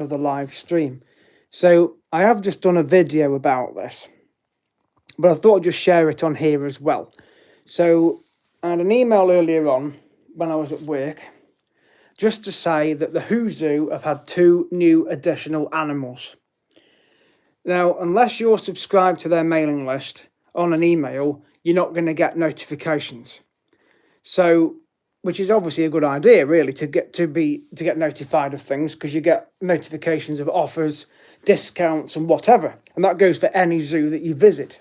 of the live stream. So I have just done a video about this, but I thought I'd just share it on here as well. So I had an email earlier on when I was at work just to say that the Who Zoo have had 2 new additional animals. Now, unless you're subscribed to their mailing list on an email, you're not going to get notifications. So, which is obviously a good idea, really, to get notified of things, because you get notifications of offers, discounts, and whatever, and that goes for any zoo that you visit.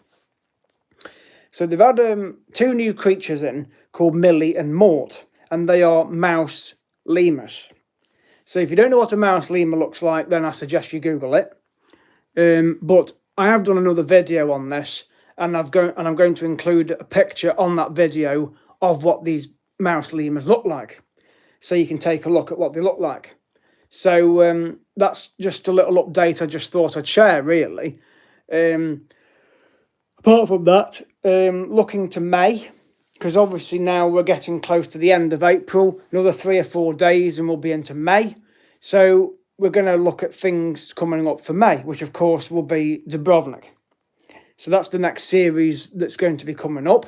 So they've had 2 new creatures in called Millie and Mort, and they are mouse lemurs. So if you don't know what a mouse lemur looks like, then I suggest you Google it. But I have done another video on this, and I'm going to include a picture on that video of what these mouse lemurs look like, so you can take a look at what they look like. So that's just a little update I just thought I'd share, really. Apart from that, looking to May, because obviously now we're getting close to the end of April, another 3 or 4 days and we'll be into May. So we're going to look at things coming up for May, which of course will be Dubrovnik. So that's the next series that's going to be coming up,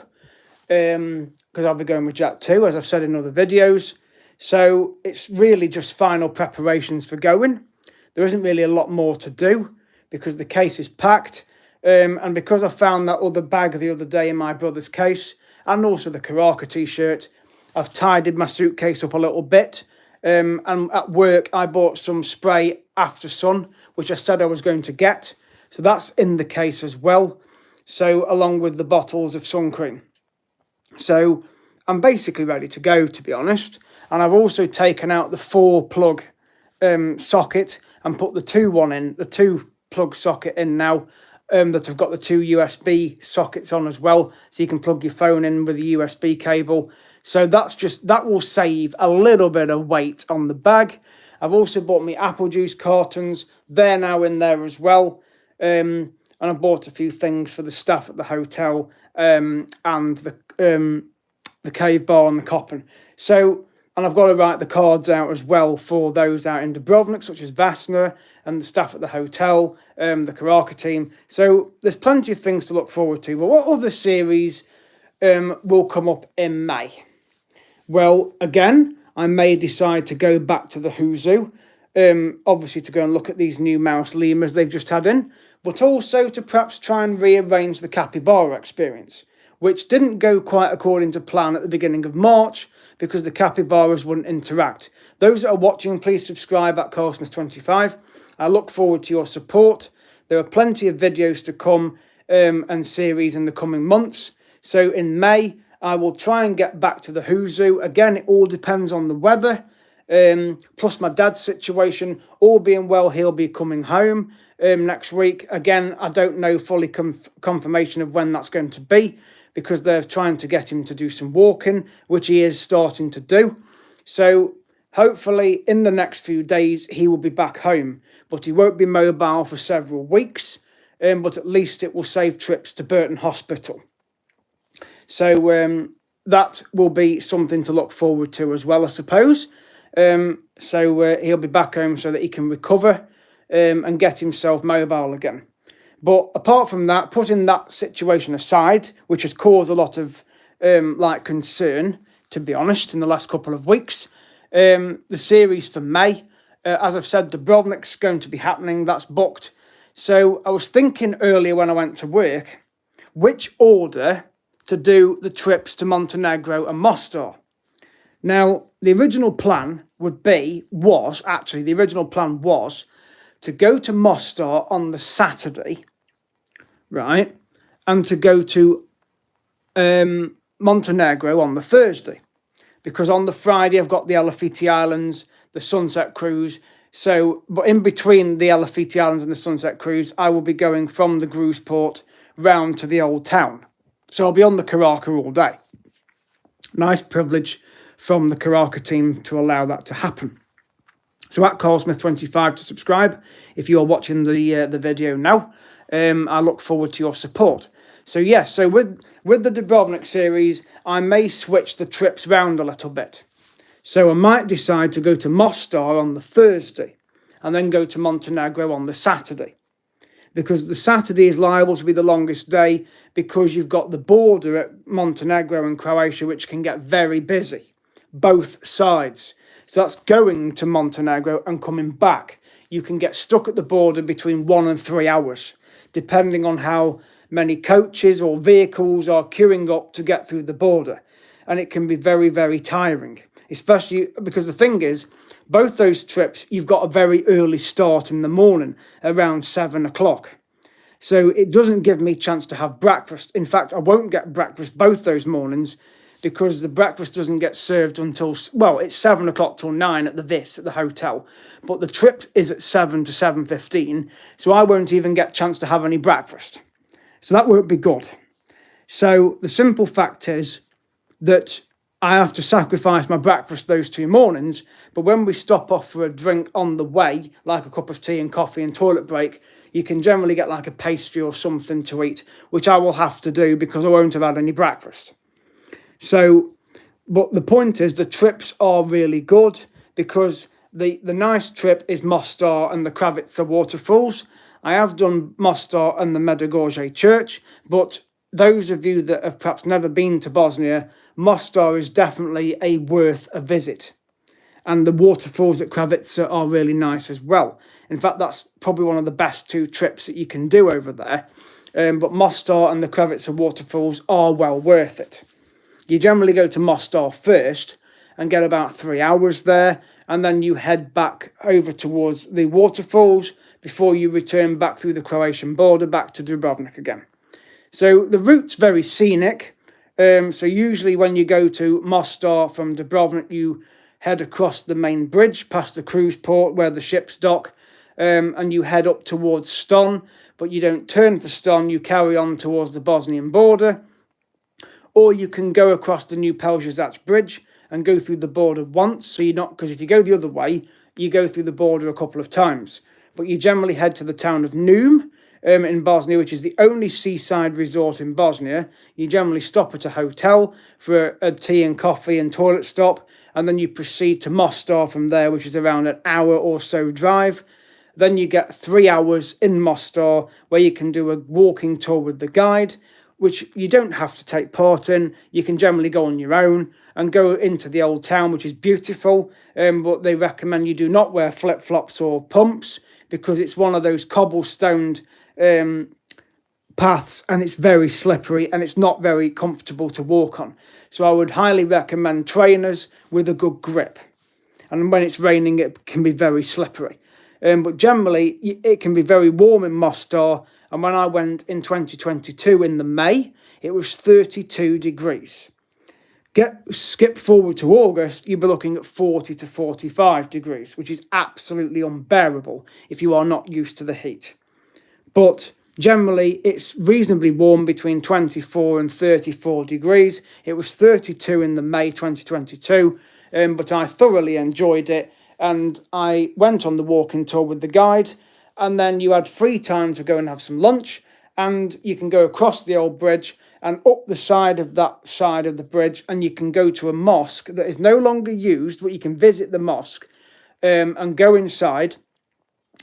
because I'll be going with Jack too, as I've said in other videos. So it's really just final preparations for going. There isn't really a lot more to do because the case is packed. And because I found that other bag the other day in my brother's case, and also the Karaka t-shirt, I've tidied my suitcase up a little bit. And at work, I bought some spray After Sun, which I said I was going to get. So that's in the case as well. So along with the bottles of sun cream. So I'm basically ready to go, to be honest. And I've also taken out the 4-plug socket and put the 2-plug socket in now. That I've got the 2 USB sockets on as well, so you can plug your phone in with a USB cable. So that will save a little bit of weight on the bag. I've also bought me apple juice cartons. They're now in there as well. And I've bought a few things for the staff at the hotel, and the cave bar and the Coppen. So, and I've got to write the cards out as well for those out in Dubrovnik, such as Vasna and the staff at the hotel, the Karaka team. So there's plenty of things to look forward to. But what other series will come up in May? Well, again, I may decide to go back to the Who Zoo, obviously to go and look at these new mouse lemurs they've just had in, but also to perhaps try and rearrange the capybara experience, which didn't go quite according to plan at the beginning of March because the capybaras wouldn't interact. Those that are watching, please subscribe at Carlsmith25. I look forward to your support. There are plenty of videos to come and series in the coming months. So in May, I will try and get back to the Who Zoo. Again, it all depends on the weather, plus my dad's situation. All being well, he'll be coming home next week. Again, I don't know fully confirmation of when that's going to be, because they're trying to get him to do some walking, which he is starting to do. So hopefully in the next few days, he will be back home, but he won't be mobile for several weeks, but at least it will save trips to Burton Hospital. So that will be something to look forward to as well, I suppose. So he'll be back home so that he can recover and get himself mobile again. But apart from that, putting that situation aside, which has caused a lot of concern, to be honest, in the last couple of weeks, the series for May, as I've said, Dubrovnik's going to be happening. That's booked. So I was thinking earlier when I went to work, which order to do the trips to Montenegro and Mostar. Now, the original plan was to go to Mostar on the Saturday, right, and to go to Montenegro on the Thursday, because on the Friday I've got the Elefiti Islands, the Sunset Cruise. So, but in between the Elefiti Islands and the Sunset Cruise, I will be going from the cruise port round to the old town. So I'll be on the Karaka all day. Nice privilege from the Karaka team to allow that to happen. So at Carlsmith25 to subscribe if you are watching the video now. I look forward to your support. So yes, so with the Dubrovnik series, I may switch the trips round a little bit. So I might decide to go to Mostar on the Thursday and then go to Montenegro on the Saturday. Because the Saturday is liable to be the longest day because you've got the border at Montenegro and Croatia, which can get very busy, both sides. So that's going to Montenegro and coming back. You can get stuck at the border between 1 and 3 hours, depending on how many coaches or vehicles are queuing up to get through the border. And it can be very, very tiring, especially because the thing is, both those trips, you've got a very early start in the morning, around 7 o'clock. So it doesn't give me a chance to have breakfast. In fact, I won't get breakfast both those mornings because the breakfast doesn't get served until, well, it's 7 o'clock till 9 at the hotel. But the trip is at 7 to 7:15, so I won't even get a chance to have any breakfast. So that won't be good. So the simple fact is that I have to sacrifice my breakfast those 2 mornings, but when we stop off for a drink on the way, like a cup of tea and coffee and toilet break, you can generally get like a pastry or something to eat, which I will have to do because I won't have had any breakfast. So, but the point is the trips are really good because the nice trip is Mostar and the Kravica waterfalls. I have done Mostar and the Medjugorje church, but those of you that have perhaps never been to Bosnia, Mostar is definitely worth a visit. And the waterfalls at Kravica are really nice as well. In fact, that's probably one of the best 2 trips that you can do over there. But Mostar and the Kravica waterfalls are well worth it. You generally go to Mostar first and get about 3 hours there, and then you head back over towards the waterfalls before you return back through the Croatian border back to Dubrovnik again. So the route's very scenic. So usually when you go to Mostar from Dubrovnik, you head across the main bridge past the cruise port where the ships dock, and you head up towards Ston, but you don't turn for Ston, you carry on towards the Bosnian border. Or you can go across the new Peljazac bridge and go through the border once, so you're not, because if you go the other way, you go through the border a couple of times. But you generally head to the town of Neum in Bosnia, which is the only seaside resort in Bosnia. You generally stop at a hotel for a tea and coffee and toilet stop, and then you proceed to Mostar from there, which is around an hour or so drive. Then you get 3 hours in Mostar where you can do a walking tour with the guide, which you don't have to take part in. You can generally go on your own and go into the old town, which is beautiful, but they recommend you do not wear flip-flops or pumps because it's one of those cobblestoned paths and it's very slippery and it's not very comfortable to walk on. So I would highly recommend trainers with a good grip. And when it's raining, it can be very slippery. But generally, it can be very warm in Mostar. And when I went in 2022 in the May, it was 32 degrees. Skip forward to August, you'll be looking at 40 to 45 degrees, which is absolutely unbearable if you are not used to the heat. But generally, it's reasonably warm between 24 and 34 degrees. It was 32 in the May 2022, but I thoroughly enjoyed it. And I went on the walking tour with the guide, and then you had free time to go and have some lunch, and you can go across the old bridge and up the side of the bridge, and you can go to a mosque that is no longer used, but you can visit the mosque and go inside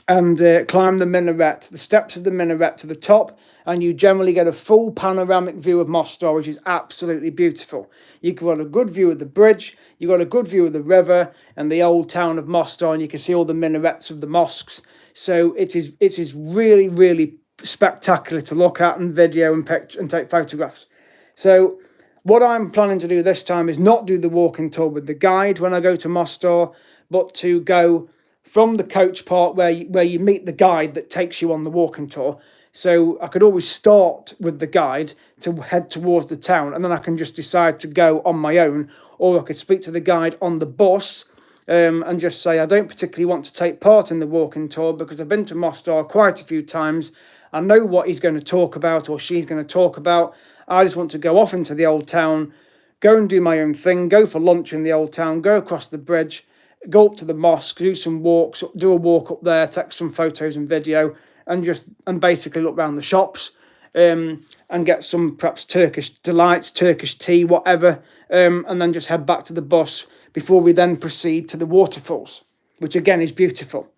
and climb the minaret, the steps of the minaret to the top, and you generally get a full panoramic view of Mostar, which is absolutely beautiful. You've got a good view of the bridge, you've got a good view of the river and the old town of Mostar, and you can see all the minarets of the mosques. So it is really, really spectacular to look at and video and picture and take photographs. So what I'm planning to do this time is not do the walking tour with the guide when I go to Mostar, but to go from the coach part where you meet the guide that takes you on the walking tour. So I could always start with the guide to head towards the town, and then I can just decide to go on my own, or I could speak to the guide on the bus and just say I don't particularly want to take part in the walking tour because I've been to Mostar quite a few times. I know what he's going to talk about or she's going to talk about. I just want to go off into the old town, go and do my own thing, go for lunch in the old town, go across the bridge, go up to the mosque, do some walks, do a walk up there, take some photos and video, and basically look around the shops and get some perhaps Turkish delights, Turkish tea, whatever, and then just head back to the bus before we then proceed to the waterfalls, which again is beautiful.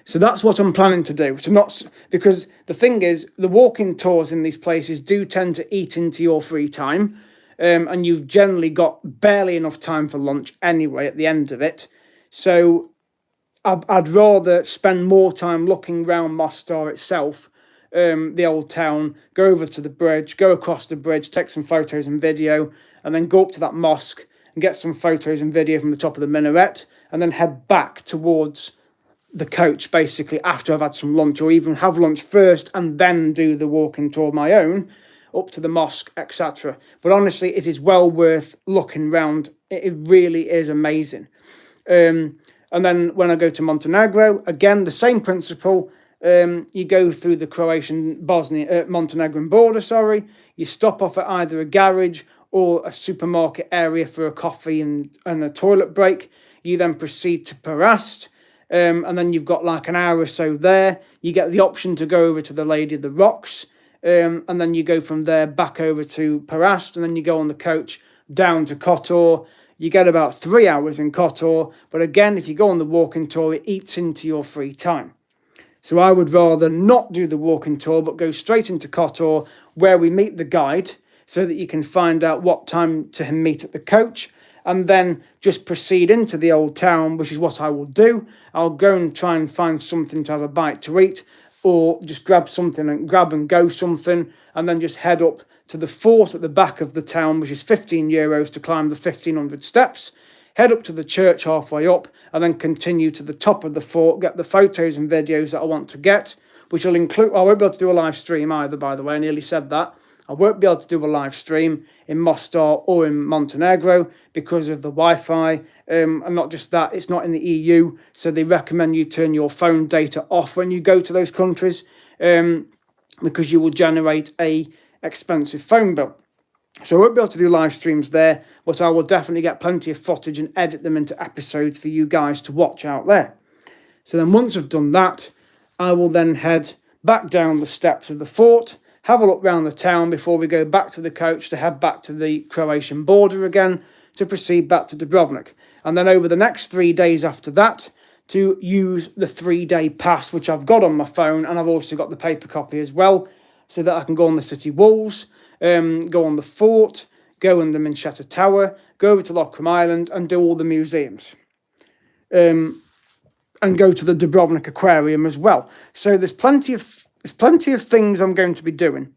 So that's what I'm planning to do. To not, because the thing is, the walking tours in these places do tend to eat into your free time, and you've generally got barely enough time for lunch anyway at the end of it. So I'd rather spend more time looking around Mostar itself, the old town, go over to the bridge, go across the bridge, take some photos and video, and then go up to that mosque and get some photos and video from the top of the minaret, and then head back towards the coach basically after I've had some lunch, or even have lunch first and then do the walking tour of my own up to the mosque, etc. But honestly, it is well worth looking round. It really is amazing. And then when I go to Montenegro, again, the same principle. You go through the Montenegrin border, you stop off at either a garage or a supermarket area for a coffee and a toilet break. You then proceed to Perast, and then you've got like an hour or so there. You get the option to go over to the Lady of the Rocks, and then you go from there back over to Perast, and then you go on the coach down to Kotor. You get about 3 hours in Kotor, but again, if you go on the walking tour, it eats into your free time. So I would rather not do the walking tour, but go straight into Kotor, where we meet the guide, so that you can find out what time to meet at the coach, and then just proceed into the old town, which is what I will do. I'll go and try and find something to have a bite to eat, or just grab and go something, and then just head up to the fort at the back of the town, which is €15 to climb the 1,500 steps, head up to the church halfway up, and then continue to the top of the fort, get the photos and videos that I want to get, which will include, I won't be able to do a live stream either, by the way, I nearly said that. I won't be able to do a live stream in Mostar or in Montenegro because of the Wi-Fi, and not just that, it's not in the EU, so they recommend you turn your phone data off when you go to those countries, because you will generate a expensive phone bill. So I won't be able to do live streams there, but I will definitely get plenty of footage and edit them into episodes for you guys to watch out there. So then once I've done that, I will then head back down the steps of the fort, have a look around the town before we go back to the coach to head back to the Croatian border again to proceed back to Dubrovnik. And then over the next 3 days after that, to use the 3-day pass, which I've got on my phone, and I've also got the paper copy as well, so that I can go on the city walls, go on the fort, go on the Minchetta Tower, go over to Lockram Island and do all the museums. And go to the Dubrovnik Aquarium as well. So there's plenty of things I'm going to be doing.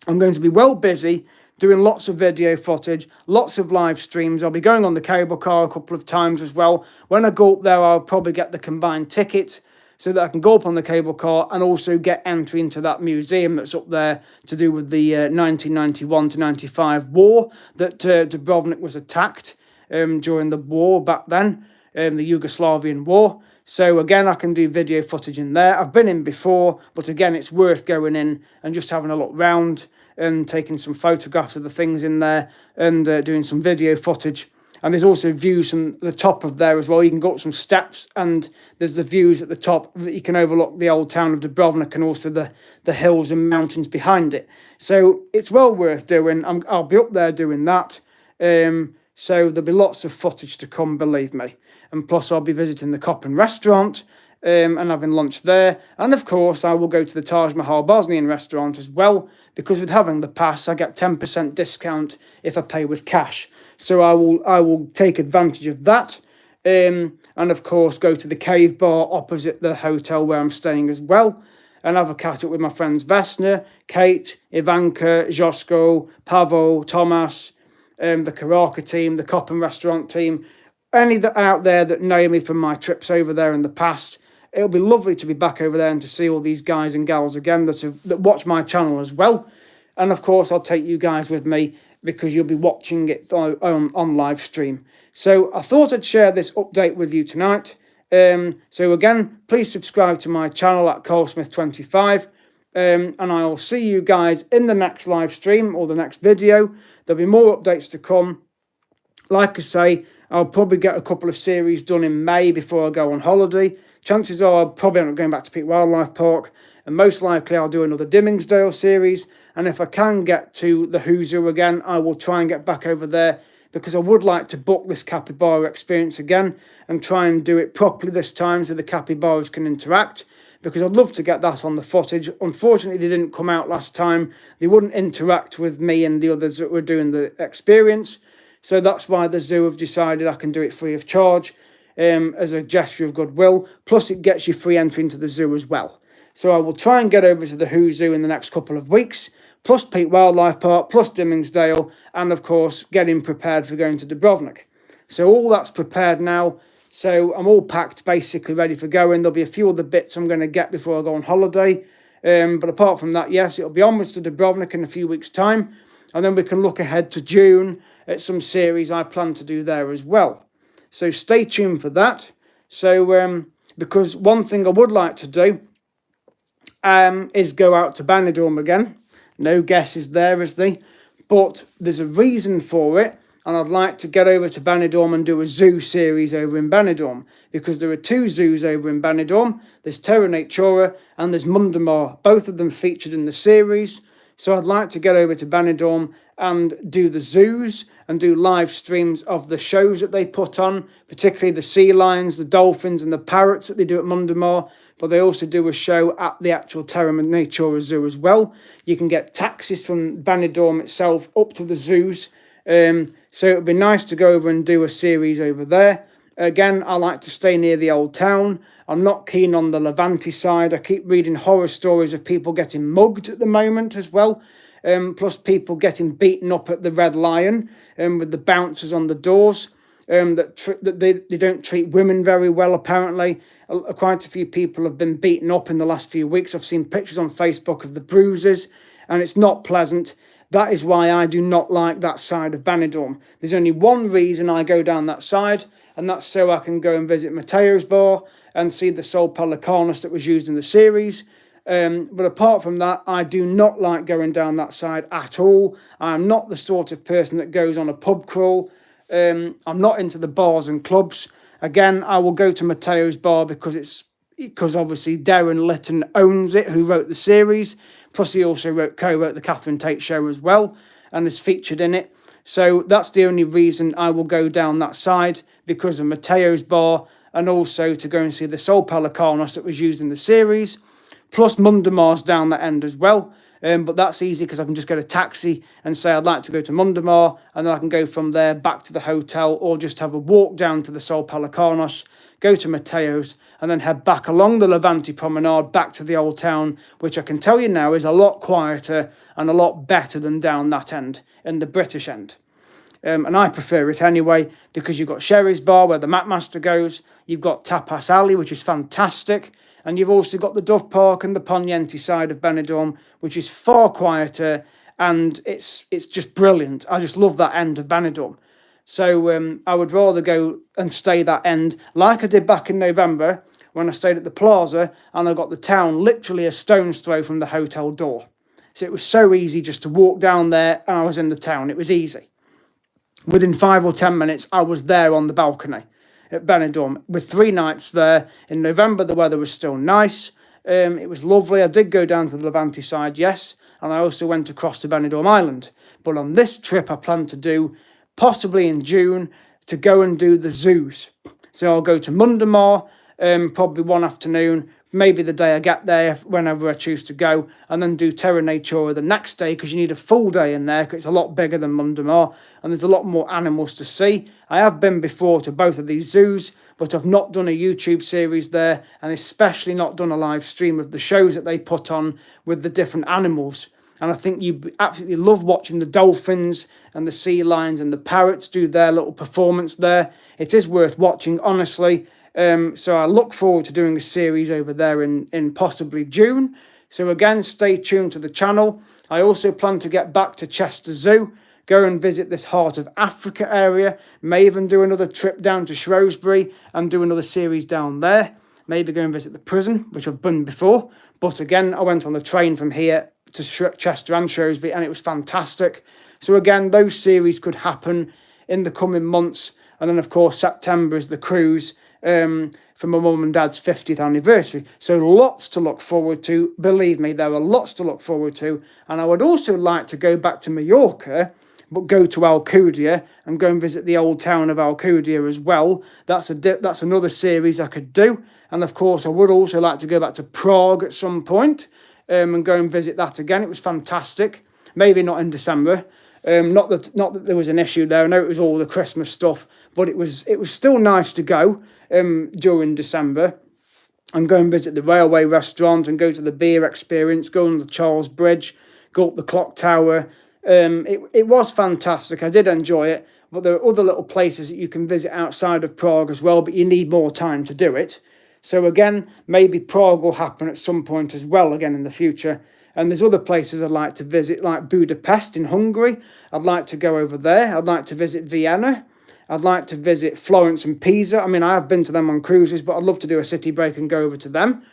I'm going to be well busy doing lots of video footage, lots of live streams. I'll be going on the cable car a couple of times as well. When I go up there, I'll probably get the combined ticket so that I can go up on the cable car and also get entry into that museum that's up there to do with the 1991 to 95 war that Dubrovnik was attacked during the war back then, the Yugoslavian war. So again, I can do video footage in there. I've been in before, but again, it's worth going in and just having a look round and taking some photographs of the things in there and doing some video footage. And there's also views from the top of there as well. You can go up some steps and there's the views at the top that you can overlook the old town of Dubrovnik and also the hills and mountains behind it. So it's well worth doing. I'll be up there doing that. So there'll be lots of footage to come, believe me. And plus I'll be visiting the Kopan restaurant and having lunch there. And of course I will go to the Taj Mahal Bosnian restaurant as well, because with having the pass I get 10% discount if I pay with cash. So I will take advantage of that, and of course go to the cave bar opposite the hotel where I'm staying as well, and have a catch up with my friends Vesna, Kate, Ivanka, Josko, Pavo, Thomas, the Karaka team, the Kopan restaurant team, any that out there that know me from my trips over there in the past. It'll be lovely to be back over there and to see all these guys and gals again that watch my channel as well. And of course, I'll take you guys with me because you'll be watching it on live stream. So I thought I'd share this update with you tonight. So again, please subscribe to my channel at CarlSmith25. And I'll see you guys in the next live stream or the next video. There'll be more updates to come. Like I say, I'll probably get a couple of series done in May before I go on holiday. Chances are I'll probably end up going back to Peak Wildlife Park, and most likely I'll do another Dimmingsdale series. And if I can get to the Huzu again, I will try and get back over there because I would like to book this capybara experience again and try and do it properly this time so the capybaras can interact, because I'd love to get that on the footage. Unfortunately, they didn't come out last time. They wouldn't interact with me and the others that were doing the experience. So that's why the zoo have decided I can do it free of charge as a gesture of goodwill. Plus, it gets you free entry into the zoo as well. So I will try and get over to the Who Zoo in the next couple of weeks, plus Peak Wildlife Park, plus Dimmingsdale, and of course, getting prepared for going to Dubrovnik. So all that's prepared now. So I'm all packed, basically ready for going. There'll be a few other bits I'm going to get before I go on holiday. But apart from that, yes, it'll be onwards to Dubrovnik in a few weeks' time. And then we can look ahead to June at some series I plan to do there as well. So stay tuned for that. So because one thing I would like to do is go out to Benidorm again. No guesses there, is there? But there's a reason for it. And I'd like to get over to Benidorm and do a zoo series over in Benidorm, because there are 2 zoos over in Benidorm. There's Terra Natura and there's Mundamar, both of them featured in the series. So I'd like to get over to Benidorm and do the zoos and do live streams of the shows that they put on, particularly the sea lions, the dolphins and the parrots that they do at Mundamar. But they also do a show at the actual Terra Natura Zoo as well. You can get taxis from Benidorm itself up to the zoos. So it would be nice to go over and do a series over there. Again, I like to stay near the old town. I'm not keen on the Levante side. I keep reading horror stories of people getting mugged at the moment as well. Plus people getting beaten up at the Red Lion with the bouncers on the doors. That they don't treat women very well, apparently. Quite a few people have been beaten up in the last few weeks. I've seen pictures on Facebook of the bruises, and it's not pleasant. That is why I do not like that side of Benidorm. There's only one reason I go down that side, and that's so I can go and visit Matteo's bar and see the Sol Pelicanus that was used in the series. But apart from that, I do not like going down that side at all. I'm not the sort of person that goes on a pub crawl. I'm not into the bars and clubs. Again, I will go to Matteo's bar because obviously Darren Litton owns it, who wrote the series. Plus, he also co-wrote the Catherine Tate show as well and is featured in it. So that's the only reason I will go down that side, because of Matteo's bar, and also to go and see the Sol Pelicanus that was used in the series. Plus, Mundamar's down that end as well. But that's easy because I can just get a taxi and say I'd like to go to Mundamar, and then I can go from there back to the hotel, or just have a walk down to the Sol Pelicanus, go to Matteo's, and then head back along the Levante Promenade back to the old town, which I can tell you now is a lot quieter and a lot better than down that end, in the British end. And I prefer it anyway, because you've got Sherry's Bar where the Mapmaster goes, you've got Tapas Alley, which is fantastic, and you've also got the Dove Park and the Poniente side of Benidorm, which is far quieter, and it's just brilliant. I just love that end of Benidorm. So I would rather go and stay that end, like I did back in November when I stayed at the Plaza, and I got the town literally a stone's throw from the hotel door. So it was so easy just to walk down there, and I was in the town. It was easy. Within 5 or 10 minutes, I was there on the balcony at Benidorm with 3 nights there. In November, the weather was still nice. It was lovely. I did go down to the Levante side, yes, and I also went across to Benidorm Island. But on this trip, I plan to do, possibly in June, to go and do the zoos. So I'll go to Mundamar, probably one afternoon, maybe the day I get there, whenever I choose to go, and then do Terra Natura the next day, because you need a full day in there, because it's a lot bigger than Mundamar, and there's a lot more animals to see. I have been before to both of these zoos, but I've not done a YouTube series there, and especially not done a live stream of the shows that they put on with the different animals. And I think you absolutely love watching the dolphins and the sea lions and the parrots do their little performance there. It is worth watching, honestly. So I look forward to doing a series over there in possibly June. So again, stay tuned to the channel. I also plan to get back to Chester Zoo, go and visit this Heart of Africa area, may even do another trip down to Shrewsbury and do another series down there. Maybe go and visit the prison, which I've been before. But again, I went on the train from here to Chester and Shrewsbury, and it was fantastic. So again, those series could happen in the coming months. And then, of course, September is the cruise for my mum and dad's 50th anniversary. So lots to look forward to. Believe me, there are lots to look forward to. And I would also like to go back to Mallorca, but go to Alcudia and go and visit the old town of Alcudia as well. That's another series I could do. And of course, I would also like to go back to Prague at some point and go and visit that again. It was fantastic. Maybe not in December. Not that there was an issue there. I know it was all the Christmas stuff, but it was still nice to go during December and go and visit the railway restaurant and go to the beer experience, go on the Charles Bridge, go up the clock tower. It was fantastic. I did enjoy it, but there are other little places that you can visit outside of Prague as well, but you need more time to do it. So again, maybe Prague will happen at some point as well again in the future. And there's other places I'd like to visit, like Budapest in Hungary. I'd like to go over there. I'd like to visit Vienna. I'd like to visit Florence and Pisa. I mean, I have been to them on cruises, but I'd love to do a city break and go over to them.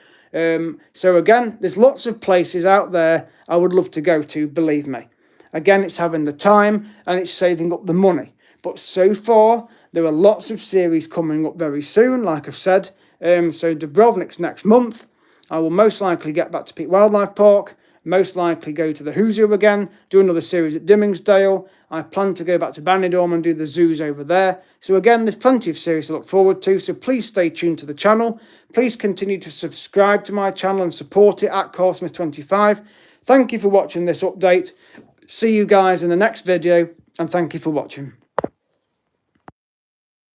So again, there's lots of places out there I would love to go to, believe me. Again, it's having the time and it's saving up the money. But so far, there are lots of series coming up very soon, like I've said. So Dubrovnik's next month. I will most likely get back to Peak Wildlife Park, most likely go to the Zoo again, do another series at Dimmingsdale. I plan to go back to Benidorm and do the zoos over there. So again, there's plenty of series to look forward to, so please stay tuned to the channel. Please continue to subscribe to my channel and support it at CarlSmith25. Thank you for watching this update. See you guys in the next video, and thank you for watching.